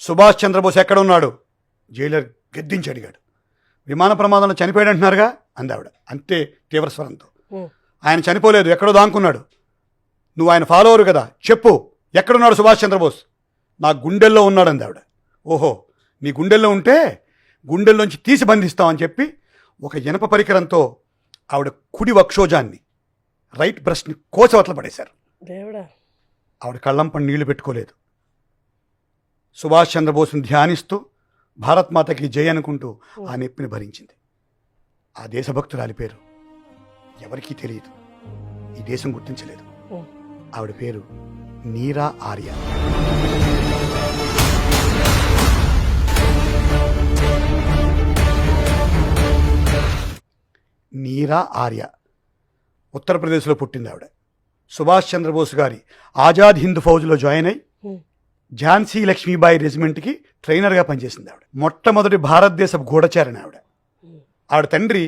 సుభాష్ చంద్రబోస్ ఎక్కడ ఉన్నాడు? జైలర్ గద్దించి అడిగాడు. విమాన ప్రమాదంలో చనిపోయాడు అంటున్నారుగా అంది ఆవిడ అంతే తీవ్ర స్వరంతో. ఆయన చనిపోలేదు, ఎక్కడో దాంకున్నాడు. నువ్వు ఆయన ఫాలోవర్ కదా, చెప్పు ఎక్కడున్నాడు సుభాష్ చంద్రబోస్? నా గుండెల్లో ఉన్నాడు అంది ఆవిడ. ఓహో, నీ గుండెల్లో ఉంటే గుండెల్లోంచి తీసి బంధిస్తామని చెప్పి ఒక ఇనప పరికరంతో ఆవిడ కుడి వక్షోజాన్ని, రైట్ బ్రెస్ట్ని కోసవతల పడేశారు. ఆవిడ కళ్ళంపని నీళ్లు పెట్టుకోలేదు. సుభాష్ చంద్రబోస్ని ధ్యానిస్తూ భారత్ మాతకి జై అనుకుంటూ ఆ నొప్పిని భరించింది. ఆ దేశభక్తురాలి పేరు ఎవరికీ తెలియదు, ఈ దేశం గుర్తించలేదు. ఆవిడ పేరు నీరా ఆర్య. నీరా ఆర్య ఉత్తరప్రదేశ్లో పుట్టింది ఆవిడ. సుభాష్ చంద్రబోస్ గారి ఆజాద్ హింద్ ఫౌజ్లో జాయిన్ అయి ఝాన్సీ లక్ష్మీబాయి రెజిమెంట్కి ట్రైనర్గా పనిచేసింది ఆవిడ. మొట్టమొదటి భారతదేశపు గూఢచారిణి ఆవిడ. ఆవిడ తండ్రి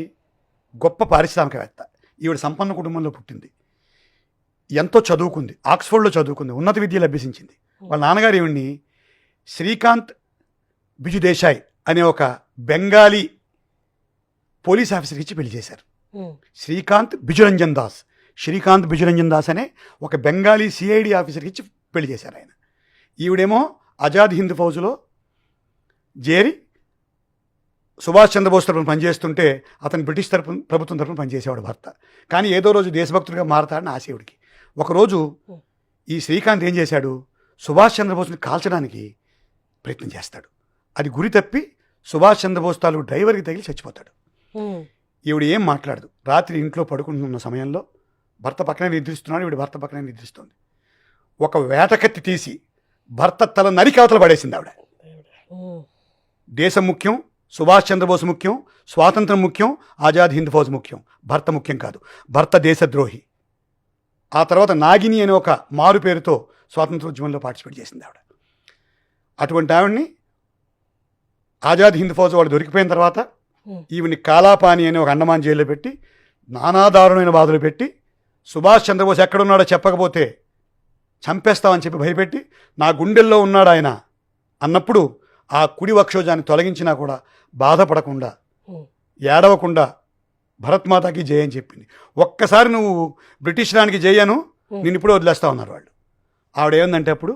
గొప్ప పారిశ్రామికవేత్త. ఈవిడ సంపన్న కుటుంబంలో పుట్టింది. ఎంతో చదువుకుంది, ఆక్స్ఫర్డ్లో చదువుకుంది, ఉన్నత విద్యలు అభ్యసించింది. వాళ్ళ నాన్నగారు ఈవిడ్ని శ్రీకాంత్ బిజుదేశాయ్ అనే ఒక బెంగాలీ పోలీస్ ఆఫీసర్కి ఇచ్చి పెళ్లి చేశారు. శ్రీకాంత్ బిజురంజన్ దాస్ అనే ఒక బెంగాలీ సిఐడి ఆఫీసర్కి ఇచ్చి పెళ్లి చేశారు ఆయన. ఈవిడేమో ఆజాద్ హింద్ ఫౌజ్లో చేరి సుభాష్ చంద్రబోస్ తరపున పనిచేస్తుంటే అతను బ్రిటిష్ ప్రభుత్వం తరపున పనిచేసేవాడు భర్త. కానీ ఏదో రోజు దేశభక్తుడిగా మారతాడని ఆశ ఈవిడికి. ఒకరోజు ఈ శ్రీకాంత్ ఏం చేశాడు, సుభాష్ చంద్రబోస్ని కాల్చడానికి ప్రయత్నం చేస్తాడు. అది గురి తప్పి సుభాష్ చంద్రబోస్ తాలూకు డ్రైవర్కి తగిలి చచ్చిపోతాడు. ఈవిడ ఏం మాట్లాడదు. రాత్రి ఇంట్లో పడుకుంటున్న సమయంలో భర్త పక్కనే నిద్రిస్తున్నాడు, ఈవిడ భర్త పక్కనే నిద్రిస్తుంది. ఒక వేటకత్తి తీసి భర్త తల నరికి అవతల పడేసింది ఆవిడ. దేశం ముఖ్యం, సుభాష్ చంద్రబోస్ ముఖ్యం, స్వాతంత్రం ముఖ్యం, ఆజాద్ హింద్ ఫౌజ్ ముఖ్యం, భర్త ముఖ్యం కాదు. భర్త దేశద్రోహి. ఆ తర్వాత నాగిని అనే ఒక మారు పేరుతో స్వాతంత్రోద్యమంలో పార్టిసిపేట్ చేసింది ఆవిడ. అటువంటి ఆవిడ్ని ఆజాద్ హింద్ ఫౌజ్ వాళ్ళు దొరికిపోయిన తర్వాత ఈవిని కాలాపాని అనే ఒక అండమాన్ జైల్లో పెట్టి నానాదారుణమైన బాధలు పెట్టి సుభాష్ చంద్రబోస్ ఎక్కడున్నాడో చెప్పకపోతే చంపేస్తామని చెప్పి భయపెట్టి నా గుండెల్లో ఉన్నాడు ఆయన అన్నప్పుడు ఆ కుడి వక్షోజాన్ని తొలగించినా కూడా బాధపడకుండా ఏడవకుండా భరత్ మాతాకి జై అని చెప్పింది. ఒక్కసారి నువ్వు బ్రిటిష్ రానికి జయ్యను, నేను ఇప్పుడు వదిలేస్తా ఉన్నారు వాళ్ళు. ఆవిడ ఏమందంటే అప్పుడు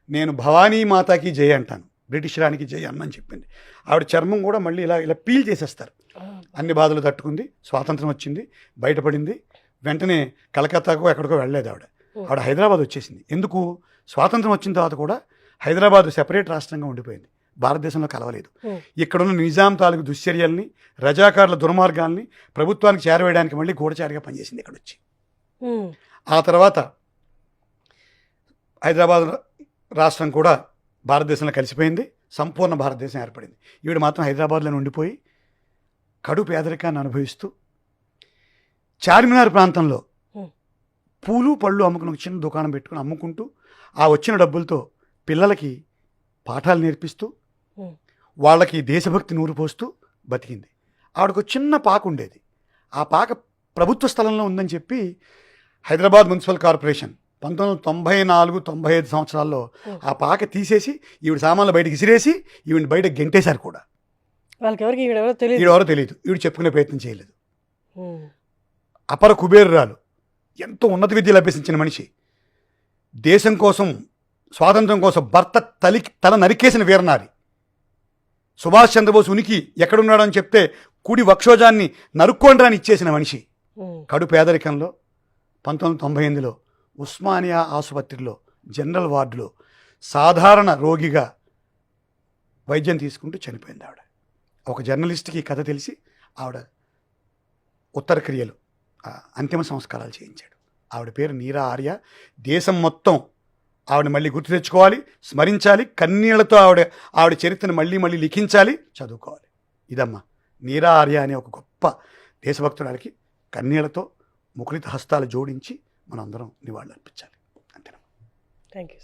నేను భవానీ మాతాకి జై అంటాను, బ్రిటిష్ రానికి జై అన్నని చెప్పింది. ఆవిడ చర్మం కూడా మళ్ళీ ఇలా పీల్ చేసేస్తారు. అన్ని బాధలు తట్టుకుంది, స్వాతంత్రం వచ్చింది, బయటపడింది. వెంటనే కలకత్తాకో ఎక్కడికో వెళ్ళలేదు ఆవిడ. ఆవిడ హైదరాబాద్ వచ్చేసింది. ఎందుకు? స్వాతంత్రం వచ్చిన తర్వాత కూడా హైదరాబాద్ సెపరేట్ రాష్ట్రంగా ఉండిపోయింది, భారతదేశంలో కలవలేదు. ఇక్కడున్న నిజాం తాలూకు దుశ్చర్యల్ని, రజాకారుల దుర్మార్గాల్ని ప్రభుత్వానికి చేరవేయడానికి మళ్ళీ గూఢచారిగా పనిచేసింది ఇక్కడ వచ్చి. ఆ తర్వాత హైదరాబాద్ రాష్ట్రం కూడా భారతదేశంలో కలిసిపోయింది, సంపూర్ణ భారతదేశం ఏర్పడింది. ఈవిడ మాత్రం హైదరాబాద్లో ఉండిపోయి కడు పేదరికాన్ని అనుభవిస్తూ చార్మినార్ ప్రాంతంలో పూలు పళ్ళు అమ్ముకుని ఒక చిన్న దుకాణం పెట్టుకుని అమ్ముకుంటూ ఆ వచ్చిన డబ్బులతో పిల్లలకి పాఠాలు నేర్పిస్తూ వాళ్ళకి దేశభక్తి నూరు పోస్తూ బతికింది. ఆవిడకు చిన్న పాక ఉండేది. ఆ పాక ప్రభుత్వ స్థలంలో ఉందని చెప్పి హైదరాబాద్ మున్సిపల్ కార్పొరేషన్ 1994-95 సంవత్సరాల్లో ఆ పాక తీసేసి ఈవిడ సామాన్లు బయటకి విసిరేసి ఈవిడ బయట గెంటేశారు కూడా. ఈవిడెవరో తెలియదు, ఈవిడ చెప్పుకునే ప్రయత్నం చేయలేదు. అపర కుబేరురాలు, ఎంతో ఉన్నత విద్యలు అభ్యసించిన మనిషి, దేశం కోసం, స్వాతంత్రం కోసం భర్త తల నరికేసిన వీరనారి. సుభాష్ చంద్రబోస్ ఉనికి ఎక్కడున్నాడని చెప్తే కుడి వక్షోజాన్ని నరుక్కోండ్రాని ఇచ్చేసిన మనిషి. కడు పేదరికంలో 1998లో ఉస్మానియా ఆసుపత్రిలో జనరల్ వార్డులో సాధారణ రోగిగా వైద్యం తీసుకుంటూ చనిపోయింది ఆవిడ. ఒక జర్నలిస్ట్కి కథ తెలిసి ఆవిడ ఉత్తర క్రియలు, అంతిమ సంస్కారాలు చేయించాడు. ఆవిడ పేరు నీరా ఆర్య. దేశం మొత్తం ఆవిడ మళ్ళీ గుర్తు తెచ్చుకోవాలి, స్మరించాలి, కన్నీళ్లతో ఆవిడ చరిత్రను మళ్ళీ లిఖించాలి, చదువుకోవాలి. ఇదమ్మా నీరా ఆర్య అనే ఒక గొప్ప దేశభక్తురాలికి కన్నీళ్లతో ముకులిత హస్తాలు జోడించి మనందరం నివాళులు అర్పించాలి. అంతేనా? Thank you.